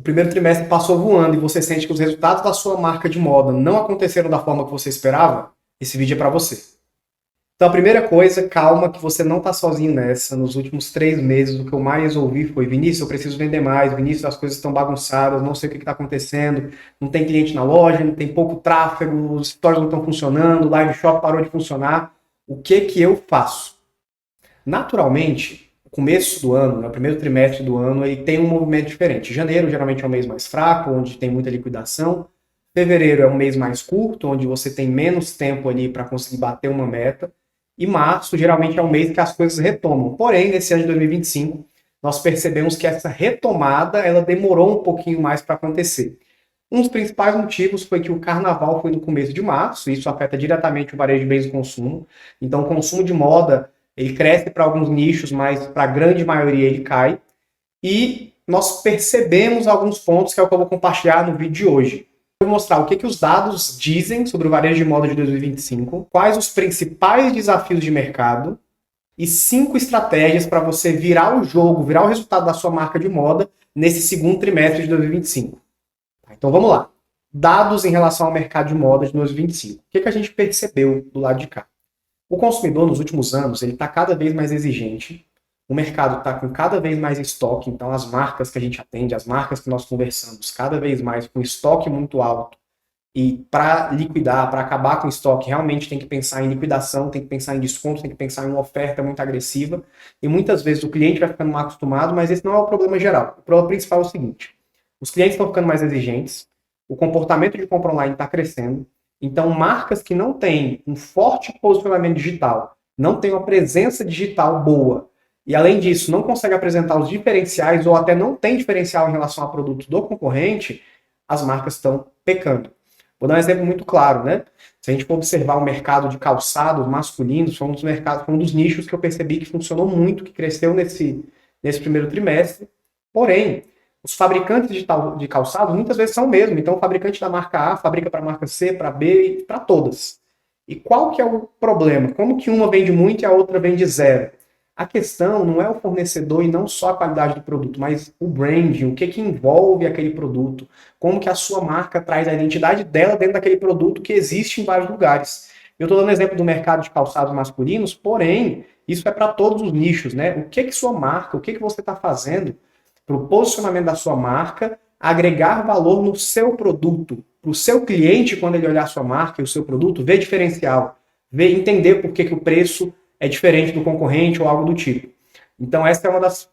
primeiro trimestre passou voando e você sente que os resultados da sua marca de moda não aconteceram da forma que você esperava, esse vídeo é para você. Então a primeira coisa, calma que você não está sozinho nessa. Nos últimos 3 meses o que eu mais ouvi foi: Vinícius, eu preciso vender mais, Vinícius, as coisas estão bagunçadas, não sei o que está acontecendo, não tem cliente na loja, não tem pouco tráfego, os stores não estão funcionando, o live shop parou de funcionar. O que eu faço? Naturalmente, o começo do ano, né, o primeiro trimestre do ano, ele tem um movimento diferente. Janeiro geralmente é um mês mais fraco, onde tem muita liquidação. Fevereiro é um mês mais curto, onde você tem menos tempo ali para conseguir bater uma meta. E março geralmente é um mês que as coisas retomam. Porém, nesse ano de 2025, nós percebemos que essa retomada ela demorou um pouquinho mais para acontecer. Um dos principais motivos foi que o carnaval foi no começo de março, e isso afeta diretamente o varejo de bens de consumo. Então, o consumo de moda ele cresce para alguns nichos, mas para a grande maioria ele cai. E nós percebemos alguns pontos que é o que eu vou compartilhar no vídeo de hoje. Eu vou mostrar o que os dados dizem sobre o varejo de moda de 2025, quais os principais desafios de mercado e 5 estratégias para você virar o jogo, virar o resultado da sua marca de moda nesse segundo trimestre de 2025. Então vamos lá. Dados em relação ao mercado de moda de 2025. O que a gente percebeu do lado de cá? O consumidor, nos últimos anos, ele está cada vez mais exigente, o mercado está com cada vez mais estoque, então as marcas que a gente atende, as marcas que nós conversamos, cada vez mais com estoque muito alto, e para liquidar, para acabar com o estoque, realmente tem que pensar em liquidação, tem que pensar em desconto, tem que pensar em uma oferta muito agressiva, e muitas vezes o cliente vai ficando mal acostumado, mas esse não é o problema geral. O problema principal é o seguinte: os clientes estão ficando mais exigentes, o comportamento de compra online está crescendo, então marcas que não têm um forte posicionamento digital, não têm uma presença digital boa, e além disso não conseguem apresentar os diferenciais ou até não tem diferencial em relação a produtos do concorrente, as marcas estão pecando. Vou dar um exemplo muito claro, né? Se a gente for observar o mercado de calçados masculinos, foi um dos nichos que eu percebi que funcionou muito, que cresceu nesse primeiro trimestre. Porém, os fabricantes de calçados muitas vezes são o mesmo. Então, o fabricante da marca A fabrica para a marca C, para B e para todas. E qual que é o problema? Como que uma vende muito e a outra vende zero? A questão não é o fornecedor e não só a qualidade do produto, mas o branding, o que envolve aquele produto, como que a sua marca traz a identidade dela dentro daquele produto que existe em vários lugares. Eu estou dando exemplo do mercado de calçados masculinos, porém, isso é para todos os nichos, né? O que sua marca, o que você está fazendo para o posicionamento da sua marca agregar valor no seu produto, para o seu cliente, quando ele olhar a sua marca e o seu produto, ver diferencial, ver, entender por que o preço é diferente do concorrente ou algo do tipo. Então essa é uma das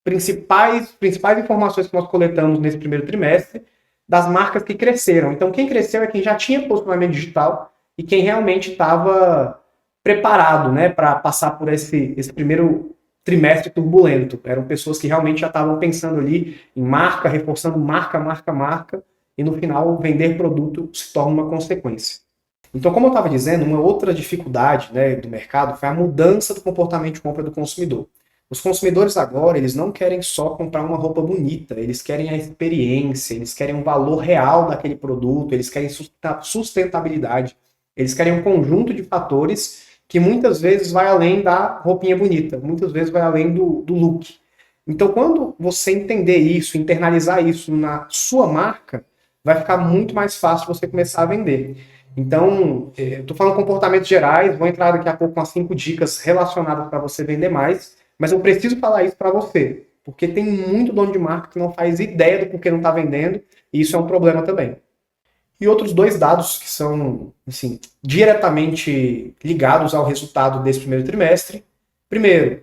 principais informações que nós coletamos nesse primeiro trimestre das marcas que cresceram. Então quem cresceu é quem já tinha posicionamento digital e quem realmente estava preparado, né, para passar por esse primeiro trimestre turbulento. Eram pessoas que realmente já estavam pensando ali em marca, reforçando marca, e no final vender produto se torna uma consequência. Então, como eu estava dizendo, uma outra dificuldade, né, do mercado foi a mudança do comportamento de compra do consumidor. Os consumidores agora, eles não querem só comprar uma roupa bonita, eles querem a experiência, eles querem um valor real daquele produto, eles querem sustentabilidade, eles querem um conjunto de fatores que muitas vezes vai além da roupinha bonita, muitas vezes vai além do look. Então, quando você entender isso, internalizar isso na sua marca, vai ficar muito mais fácil você começar a vender. Então, estou falando comportamentos gerais, vou entrar daqui a pouco com as 5 dicas relacionadas para você vender mais, mas eu preciso falar isso para você, porque tem muito dono de marca que não faz ideia do porquê não está vendendo, e isso é um problema também. E outros 2 dados que são, assim, diretamente ligados ao resultado desse primeiro trimestre. Primeiro,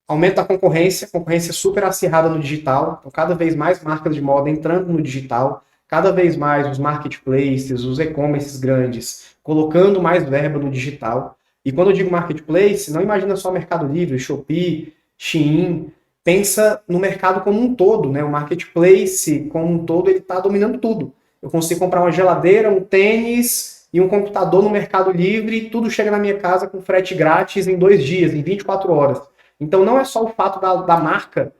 aumento da concorrência super acirrada no digital, então cada vez mais marcas de moda entrando no digital, cada vez mais os marketplaces, os e-commerces grandes, colocando mais verba no digital. E quando eu digo marketplace, não imagina só Mercado Livre, Shopee, Shein, pensa no mercado como um todo, né? O marketplace como um todo, ele está dominando tudo. Eu consigo comprar uma geladeira, um tênis e um computador no Mercado Livre e tudo chega na minha casa com frete grátis em 2 dias, em 24 horas. Então não é só o fato da marca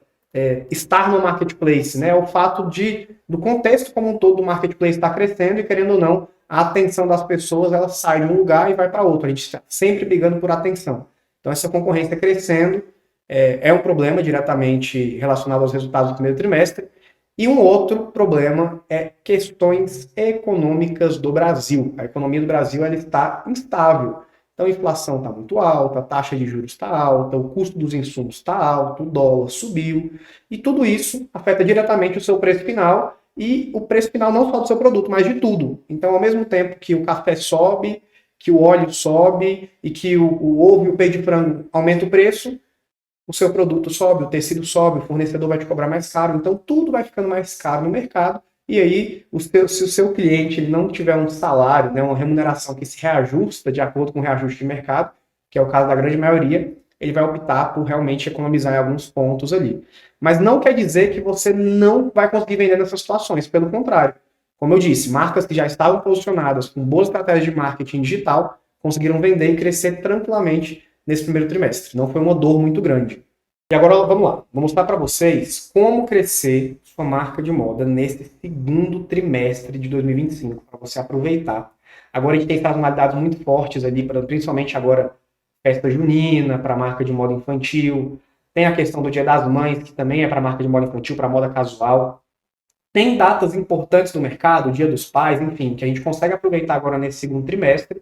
estar no marketplace, né? É o fato do contexto como um todo do marketplace estar crescendo e, querendo ou não, a atenção das pessoas ela sai de um lugar e vai para outro. A gente está sempre brigando por atenção. Então essa concorrência crescendo é um problema diretamente relacionado aos resultados do primeiro trimestre. E um outro problema é questões econômicas do Brasil. A economia do Brasil ela está instável. Então a inflação está muito alta, a taxa de juros está alta, o custo dos insumos está alto, o dólar subiu, e tudo isso afeta diretamente o seu preço final, e o preço final não só do seu produto, mas de tudo. Então, ao mesmo tempo que o café sobe, que o óleo sobe e que o ovo e o peito de frango aumenta o preço, o seu produto sobe, o tecido sobe, o fornecedor vai te cobrar mais caro, então tudo vai ficando mais caro no mercado, e aí, se o seu cliente não tiver um salário, né, uma remuneração que se reajusta de acordo com o reajuste de mercado, que é o caso da grande maioria, ele vai optar por realmente economizar em alguns pontos ali. Mas não quer dizer que você não vai conseguir vender nessas situações, pelo contrário. Como eu disse, marcas que já estavam posicionadas com boas estratégias de marketing digital conseguiram vender e crescer tranquilamente nesse primeiro trimestre. Não foi uma dor muito grande. E agora vamos lá, vou mostrar para vocês como crescer sua marca de moda nesse segundo trimestre de 2025, para você aproveitar. Agora a gente tem sazonalidades muito fortes ali, principalmente agora festa junina, para a marca de moda infantil. Tem a questão do Dia das Mães, que também é para a marca de moda infantil, para moda casual. Tem datas importantes no mercado, o Dia dos Pais, enfim, que a gente consegue aproveitar agora nesse segundo trimestre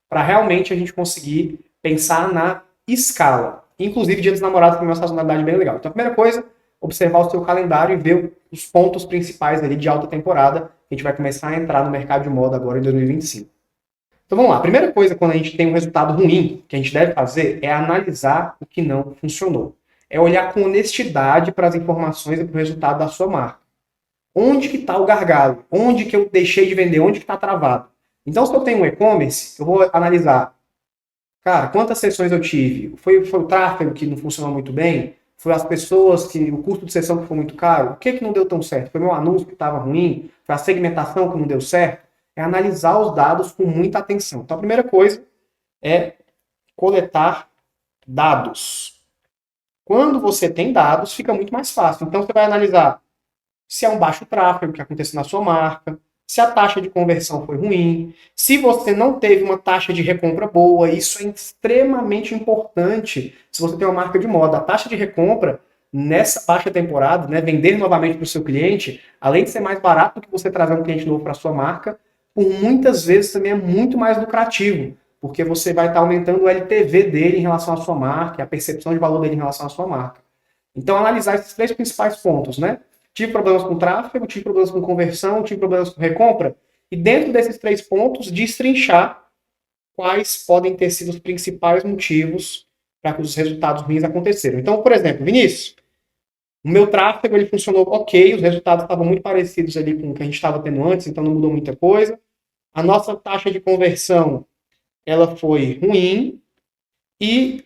para realmente a gente conseguir pensar na escala. Inclusive, Dia dos Namorados tem uma sazonalidade bem legal. Então, a primeira coisa, observar o seu calendário e ver os pontos principais ali de alta temporada. A gente vai começar a entrar no mercado de moda agora em 2025. Então, vamos lá. A primeira coisa, quando a gente tem um resultado ruim, que a gente deve fazer é analisar o que não funcionou. É olhar com honestidade para as informações e para o resultado da sua marca. Onde que está o gargalo? Onde que eu deixei de vender? Onde que está travado? Então, se eu tenho um e-commerce, eu vou analisar, cara, quantas sessões eu tive? Foi o tráfego que não funcionou muito bem? Foi as pessoas que o custo de sessão que foi muito caro? O que que não deu tão certo? Foi meu anúncio que estava ruim? Foi a segmentação que não deu certo? É analisar os dados com muita atenção. Então, a primeira coisa é coletar dados. Quando você tem dados, fica muito mais fácil. Então, você vai analisar se é um baixo tráfego que aconteceu na sua marca, se a taxa de conversão foi ruim, se você não teve uma taxa de recompra boa, isso é extremamente importante se você tem uma marca de moda. A taxa de recompra nessa baixa temporada, né, vender novamente para o seu cliente, além de ser mais barato do que você trazer um cliente novo para a sua marca, por muitas vezes também é muito mais lucrativo, porque você vai estar aumentando o LTV dele em relação à sua marca, a percepção de valor dele em relação à sua marca. Então, analisar esses três principais pontos, né? Tive problemas com tráfego, tive problemas com conversão, tive problemas com recompra. E dentro desses três pontos, destrinchar quais podem ter sido os principais motivos para que os resultados ruins aconteceram. Então, por exemplo, Vinícius, o meu tráfego ele funcionou ok, os resultados estavam muito parecidos ali com o que a gente estava tendo antes, então não mudou muita coisa. A nossa taxa de conversão ela foi ruim e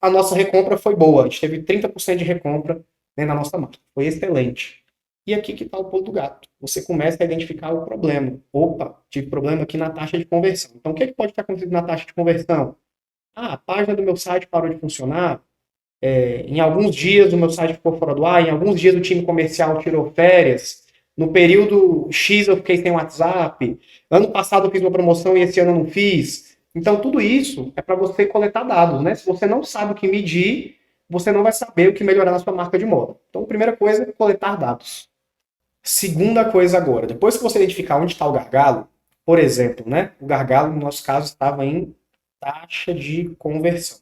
a nossa recompra foi boa. A gente teve 30% de recompra, né, na nossa marca. Foi excelente. E aqui que está o pulo do gato. Você começa a identificar o problema. Opa, tive problema aqui na taxa de conversão. Então, o que pode estar acontecendo na taxa de conversão? Ah, a página do meu site parou de funcionar. Em alguns dias o meu site ficou fora do ar. Em alguns dias o time comercial tirou férias. No período X eu fiquei sem WhatsApp. Ano passado eu fiz uma promoção e esse ano eu não fiz. Então, tudo isso é para você coletar dados, né? Se você não sabe o que medir, você não vai saber o que melhorar na sua marca de moda. Então, a primeira coisa é coletar dados. Segunda coisa agora, depois que você identificar onde está o gargalo, por exemplo, né? O gargalo, no nosso caso, estava em taxa de conversão.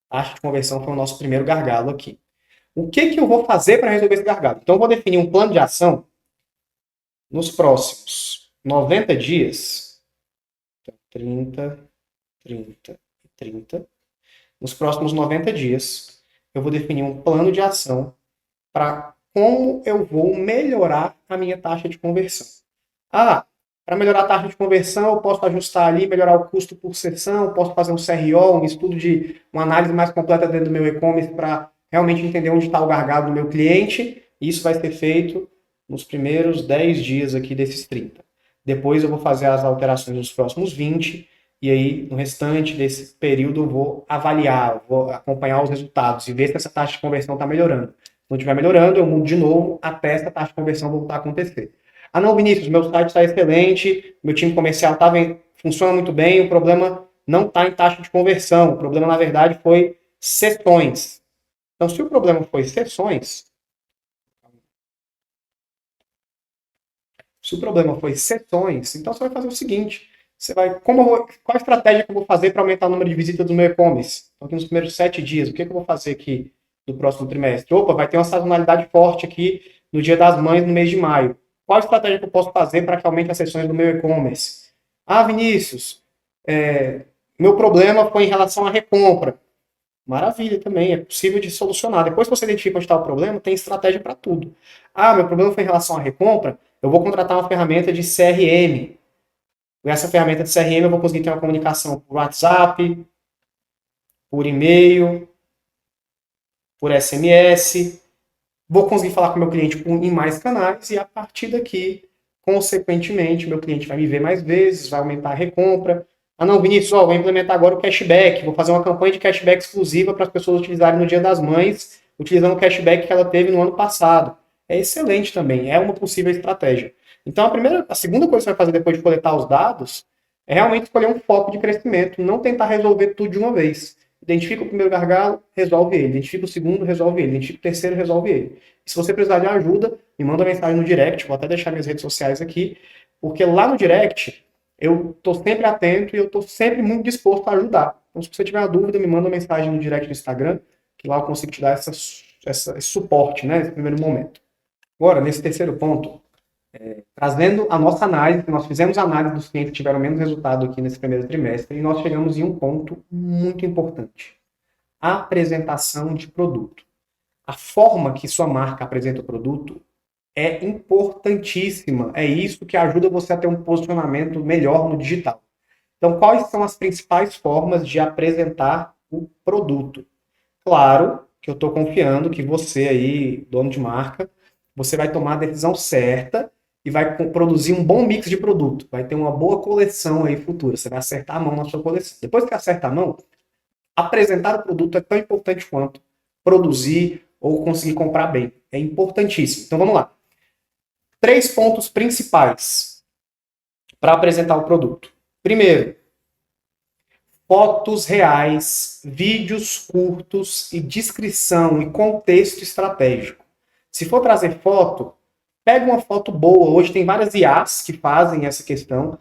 Taxa de conversão foi o nosso primeiro gargalo aqui. O que eu vou fazer para resolver esse gargalo? Então, eu vou definir um plano de ação nos próximos 90 dias. 30, 30 e 30. Nos próximos 90 dias, eu vou definir um plano de ação para como eu vou melhorar a minha taxa de conversão. Ah, para melhorar a taxa de conversão, eu posso ajustar ali, melhorar o custo por sessão, posso fazer um CRO, um estudo de uma análise mais completa dentro do meu e-commerce para realmente entender onde está o gargalo do meu cliente. Isso vai ser feito nos primeiros 10 dias aqui desses 30. Depois eu vou fazer as alterações nos próximos 20, e aí no restante desse período eu vou avaliar, vou acompanhar os resultados e ver se essa taxa de conversão está melhorando. Se não estiver melhorando, eu mudo de novo até essa taxa de conversão voltar a acontecer. Ah não, Vinícius, meu site está excelente, meu time comercial funciona muito bem, o problema não está em taxa de conversão, o problema na verdade foi sessões. Então se o problema foi sessões, Se o problema foi sessões, então você vai fazer o seguinte: qual a estratégia que eu vou fazer para aumentar o número de visitas do meu e-commerce? Então, aqui nos primeiros 7 dias, o que eu vou fazer aqui no próximo trimestre? Opa, vai ter uma sazonalidade forte aqui no Dia das Mães, no mês de maio. Qual a estratégia que eu posso fazer para que aumente as sessões do meu e-commerce? Ah, Vinícius, meu problema foi em relação à recompra. Maravilha também, é possível de solucionar. Depois que você identifica onde está o problema, tem estratégia para tudo. Ah, meu problema foi em relação à recompra, eu vou contratar uma ferramenta de CRM. Com essa ferramenta de CRM eu vou conseguir ter uma comunicação por WhatsApp, por e-mail, por SMS. Vou conseguir falar com o meu cliente em mais canais e a partir daqui, consequentemente, meu cliente vai me ver mais vezes, vai aumentar a recompra. Ah não, Vinícius, vou implementar agora o cashback, vou fazer uma campanha de cashback exclusiva para as pessoas utilizarem no Dia das Mães, utilizando o cashback que ela teve no ano passado. É excelente também, é uma possível estratégia. Então a segunda coisa que você vai fazer depois de coletar os dados é realmente escolher um foco de crescimento, não tentar resolver tudo de uma vez. Identifica o primeiro gargalo, resolve ele. Identifica o segundo, resolve ele. Identifica o terceiro, resolve ele. E se você precisar de ajuda, me manda mensagem no direct, vou até deixar minhas redes sociais aqui, porque lá no direct eu estou sempre atento e eu estou sempre muito disposto a ajudar. Então, se você tiver uma dúvida, me manda mensagem no direct do Instagram, que lá eu consigo te dar esse suporte, né, nesse primeiro momento. Agora, nesse terceiro ponto, trazendo a nossa análise, nós fizemos a análise dos clientes que tiveram menos resultado aqui nesse primeiro trimestre e nós chegamos em um ponto muito importante: a apresentação de produto. A forma que sua marca apresenta o produto é importantíssima. É isso que ajuda você a ter um posicionamento melhor no digital. Então, quais são as principais formas de apresentar o produto? Claro que eu estou confiando que você aí, dono de marca, você vai tomar a decisão certa e vai produzir um bom mix de produto. Vai ter uma boa coleção aí futura. Você vai acertar a mão na sua coleção. Depois que acerta a mão, apresentar o produto é tão importante quanto produzir ou conseguir comprar bem. É importantíssimo. Então vamos lá. 3 pontos principais para apresentar o produto. Primeiro, fotos reais, vídeos curtos e descrição e contexto estratégico. Se for trazer foto, pega uma foto boa. Hoje tem várias IAs que fazem essa questão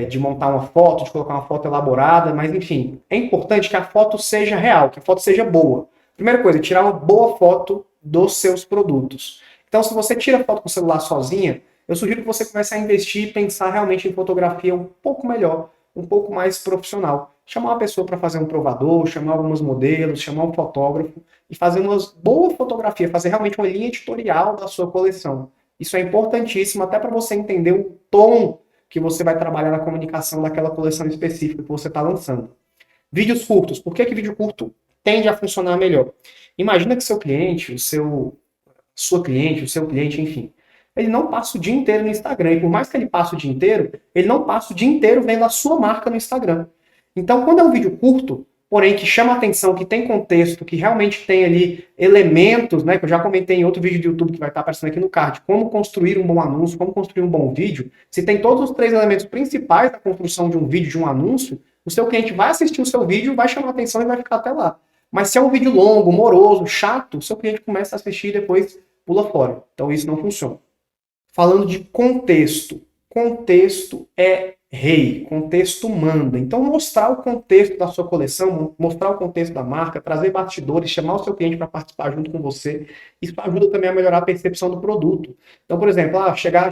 de montar uma foto, de colocar uma foto elaborada, mas enfim, é importante que a foto seja real, que a foto seja boa. Primeira coisa, tirar uma boa foto dos seus produtos. Então, se você tira foto com o celular sozinha, eu sugiro que você comece a investir e pensar realmente em fotografia um pouco melhor, um pouco mais profissional. Chamar uma pessoa para fazer um provador, chamar alguns modelos, chamar um fotógrafo e fazer uma boa fotografia, fazer realmente uma linha editorial da sua coleção. Isso é importantíssimo até para você entender o tom que você vai trabalhar na comunicação daquela coleção específica que você está lançando. Vídeos curtos. Por que vídeo curto tende a funcionar melhor? Imagina que seu cliente, sua cliente, o seu cliente, enfim, ele não passa o dia inteiro no Instagram. E por mais que ele passe o dia inteiro, ele não passa o dia inteiro vendo a sua marca no Instagram. Então, quando é um vídeo curto, porém que chama atenção, que tem contexto, que realmente tem ali elementos, né, que eu já comentei em outro vídeo do YouTube que vai estar aparecendo aqui no card, como construir um bom anúncio, como construir um bom vídeo, se tem todos os 3 elementos principais da construção de um vídeo, de um anúncio, o seu cliente vai assistir o seu vídeo, vai chamar atenção e vai ficar até lá. Mas se é um vídeo longo, moroso, chato, o seu cliente começa a assistir e depois pula fora. Então isso não funciona. Falando de contexto. Contexto é rei, contexto manda. Então, mostrar o contexto da sua coleção, mostrar o contexto da marca, trazer bastidores, chamar o seu cliente para participar junto com você, isso ajuda também a melhorar a percepção do produto. Então, por exemplo,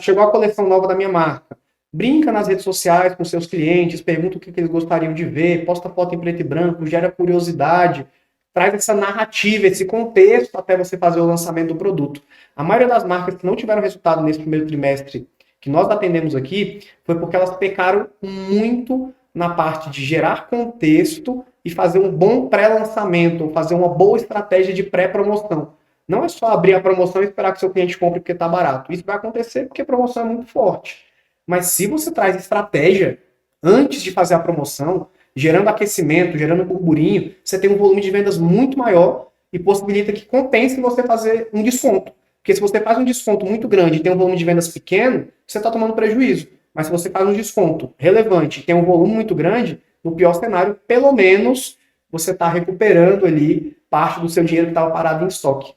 chegou a coleção nova da minha marca. Brinca nas redes sociais com seus clientes, pergunta o que eles gostariam de ver, posta foto em preto e branco, gera curiosidade, traz essa narrativa, esse contexto até você fazer o lançamento do produto. A maioria das marcas que não tiveram resultado nesse primeiro trimestre que nós atendemos aqui, foi porque elas pecaram muito na parte de gerar contexto e fazer um bom pré-lançamento, ou fazer uma boa estratégia de pré-promoção. Não é só abrir a promoção e esperar que seu cliente compre porque está barato. Isso vai acontecer porque a promoção é muito forte. Mas se você traz estratégia antes de fazer a promoção, gerando aquecimento, gerando burburinho, você tem um volume de vendas muito maior e possibilita que compense você fazer um desconto. Porque se você faz um desconto muito grande e tem um volume de vendas pequeno, você está tomando prejuízo. Mas se você faz um desconto relevante e tem um volume muito grande, no pior cenário, pelo menos você está recuperando ali parte do seu dinheiro que estava parado em estoque.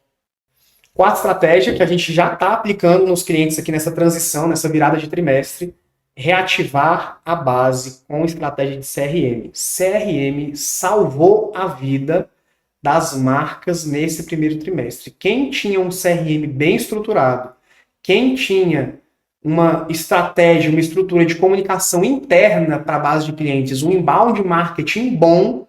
Quarta estratégia que a gente já está aplicando nos clientes aqui nessa transição, nessa virada de trimestre, reativar a base com estratégia de CRM. CRM salvou a vida das marcas nesse primeiro trimestre. Quem tinha um CRM bem estruturado, quem tinha uma estratégia, uma estrutura de comunicação interna para a base de clientes, um inbound marketing bom,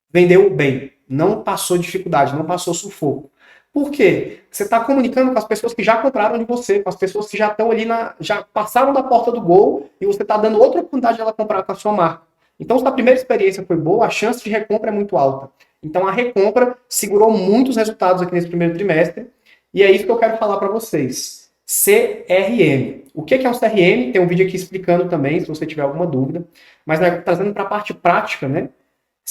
vendeu bem. Não passou dificuldade, não passou sufoco. Por quê? Você está comunicando com as pessoas que já compraram de você, com as pessoas que já estão ali, já passaram da porta do gol e você está dando outra oportunidade de ela comprar com a sua marca. Então, se a primeira experiência foi boa, a chance de recompra é muito alta. Então, a recompra segurou muitos resultados aqui nesse primeiro trimestre e é isso que eu quero falar para vocês. CRM. O que é um CRM? Tem um vídeo aqui explicando também, se você tiver alguma dúvida. Mas trazendo para a parte prática, né?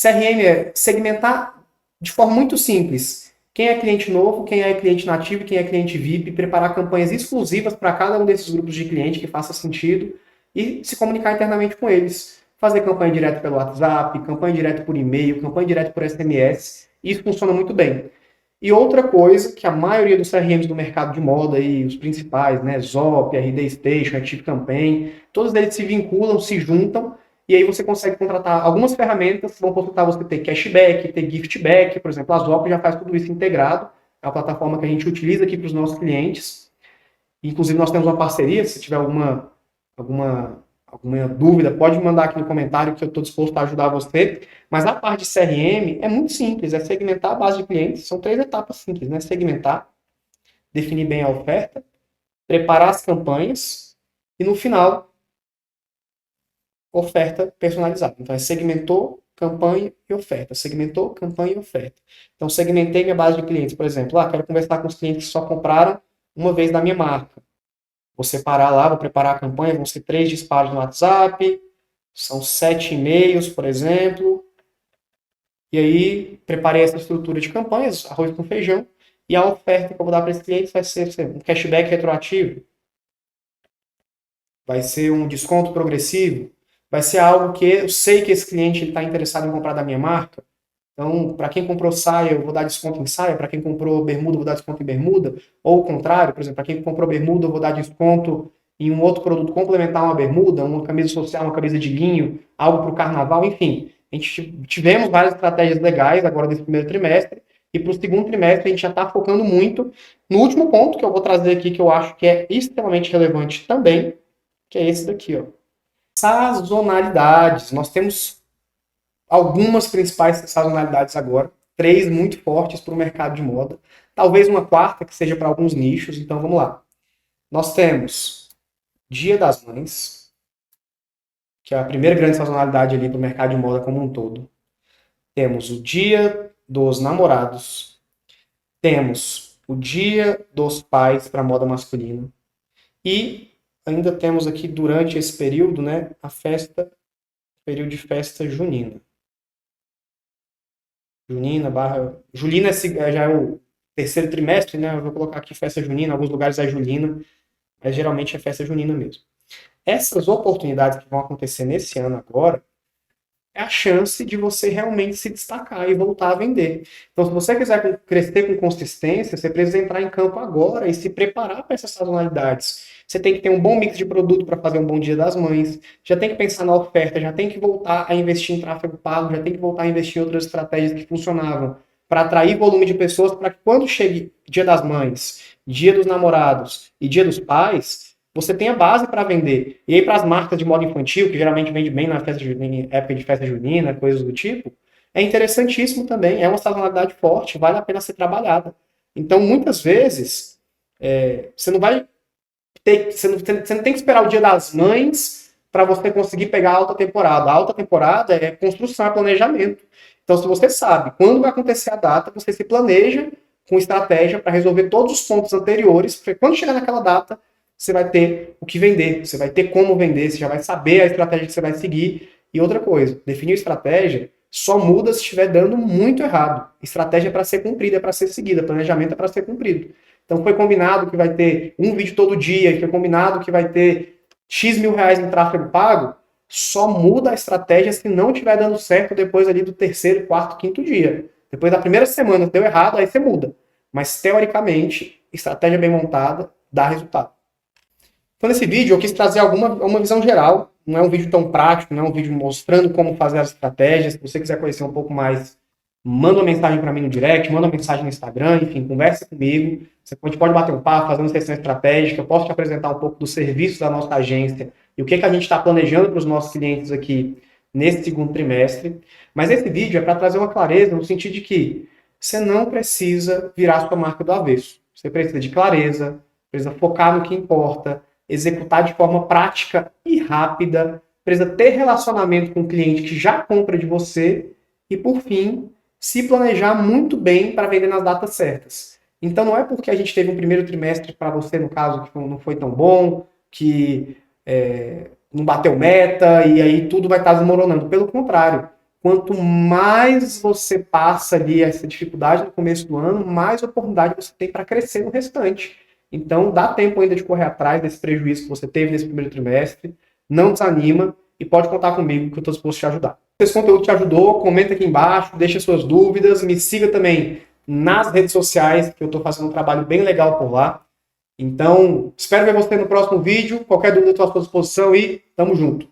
CRM é segmentar de forma muito simples. Quem é cliente novo, quem é cliente nativo, quem é cliente VIP, preparar campanhas exclusivas para cada um desses grupos de cliente que faça sentido e se comunicar internamente com eles. Fazer campanha direto pelo WhatsApp, campanha direto por e-mail, campanha direto por SMS. Isso funciona muito bem. E outra coisa que a maioria dos CRMs do mercado de moda, e os principais, né, Zop, RD Station, Active Campaign, todos eles se vinculam, se juntam, e aí você consegue contratar algumas ferramentas que vão possibilitar você ter cashback, ter giftback, por exemplo, a Zop já faz tudo isso integrado, é a plataforma que a gente utiliza aqui para os nossos clientes. Inclusive nós temos uma parceria, se tiver alguma dúvida, pode me mandar aqui no comentário que eu estou disposto a ajudar você. Mas a parte de CRM é muito simples, é segmentar a base de clientes, são 3 etapas simples, né? Segmentar, definir bem a oferta, preparar as campanhas e no final, oferta personalizada. Então é segmentou, campanha e oferta. Segmentou, campanha e oferta. Então segmentei minha base de clientes, por exemplo, quero conversar com os clientes que só compraram uma vez da minha marca. Vou separar lá, vou preparar a campanha, vão ser 3 disparos no WhatsApp, são 7 e-mails, por exemplo. E aí, preparei essa estrutura de campanhas, arroz com feijão, e a oferta que eu vou dar para esse cliente vai ser um cashback retroativo, vai ser um desconto progressivo, vai ser algo que eu sei que esse cliente está interessado em comprar da minha marca. Então, para quem comprou saia, eu vou dar desconto em saia, para quem comprou bermuda, eu vou dar desconto em bermuda, ou o contrário, por exemplo, para quem comprou bermuda, eu vou dar desconto em um outro produto complementar uma bermuda, uma camisa social, uma camisa de linho, algo para o carnaval, enfim. A gente tivemos várias estratégias legais agora nesse primeiro trimestre, e para o segundo trimestre a gente já está focando muito no último ponto que eu vou trazer aqui, que eu acho que é extremamente relevante também, que é esse daqui, ó. Sazonalidades. Nós temos algumas principais sazonalidades agora, 3 muito fortes para o mercado de moda, talvez uma quarta que seja para alguns nichos, então vamos lá. Nós temos Dia das Mães, que é a primeira grande sazonalidade ali para o mercado de moda como um todo. Temos o Dia dos Namorados, temos o Dia dos Pais para a moda masculina e ainda temos aqui durante esse período, né, período de festa junina. Julina já é o terceiro trimestre, né? Eu vou colocar aqui festa junina, em alguns lugares é julina, mas geralmente é festa junina mesmo. Essas oportunidades que vão acontecer nesse ano agora é a chance de você realmente se destacar e voltar a vender. Então, se você quiser crescer com consistência, você precisa entrar em campo agora e se preparar para essas sazonalidades. Você tem que ter um bom mix de produto para fazer um bom Dia das Mães, já tem que pensar na oferta, já tem que voltar a investir em tráfego pago, já tem que voltar a investir em outras estratégias que funcionavam para atrair volume de pessoas, para que quando chegue Dia das Mães, Dia dos Namorados e Dia dos Pais, você tem a base para vender. E aí, para as marcas de moda infantil, que geralmente vende bem na época de festa junina, coisas do tipo, é interessantíssimo também. É uma sazonalidade forte, vale a pena ser trabalhada. Então, muitas vezes, você não vai ter. Você não tem que esperar o Dia das Mães para você conseguir pegar a alta temporada. A alta temporada é construção, é planejamento. Então, se você sabe quando vai acontecer a data, você se planeja com estratégia para resolver todos os pontos anteriores, porque quando chegar naquela data, você vai ter o que vender, você vai ter como vender, você já vai saber a estratégia que você vai seguir. E outra coisa, definir estratégia só muda se estiver dando muito errado. Estratégia é para ser cumprida, é para ser seguida, planejamento é para ser cumprido. Então foi combinado que vai ter um vídeo todo dia, foi combinado que vai ter X mil reais em tráfego pago, só muda a estratégia se não estiver dando certo depois ali do terceiro, quarto, quinto dia. Depois da primeira semana deu errado, aí você muda. Mas, teoricamente, estratégia bem montada dá resultado. Então, nesse vídeo, eu quis trazer uma visão geral. Não é um vídeo tão prático, não é um vídeo mostrando como fazer as estratégias. Se você quiser conhecer um pouco mais, manda uma mensagem para mim no direct, manda uma mensagem no Instagram, enfim, conversa comigo. Você pode bater um papo, fazer uma sessão estratégica. Eu posso te apresentar um pouco dos serviços da nossa agência e o que a gente está planejando para os nossos clientes aqui nesse segundo trimestre. Mas esse vídeo é para trazer uma clareza no sentido de que você não precisa virar sua marca do avesso. Você precisa de clareza, precisa focar no que importa, executar de forma prática e rápida, precisa ter relacionamento com o cliente que já compra de você e, por fim, se planejar muito bem para vender nas datas certas. Então não é porque a gente teve um primeiro trimestre para você, no caso, que não foi tão bom, que não bateu meta e aí tudo vai estar desmoronando. Pelo contrário, quanto mais você passa ali essa dificuldade no começo do ano, mais oportunidade você tem para crescer no restante. Então dá tempo ainda de correr atrás desse prejuízo que você teve nesse primeiro trimestre, não desanima e pode contar comigo que eu estou disposto a te ajudar. Se esse conteúdo te ajudou, comenta aqui embaixo, deixa suas dúvidas, me siga também nas redes sociais, que eu estou fazendo um trabalho bem legal por lá. Então, espero ver você no próximo vídeo. Qualquer dúvida, eu estou à sua disposição e tamo junto.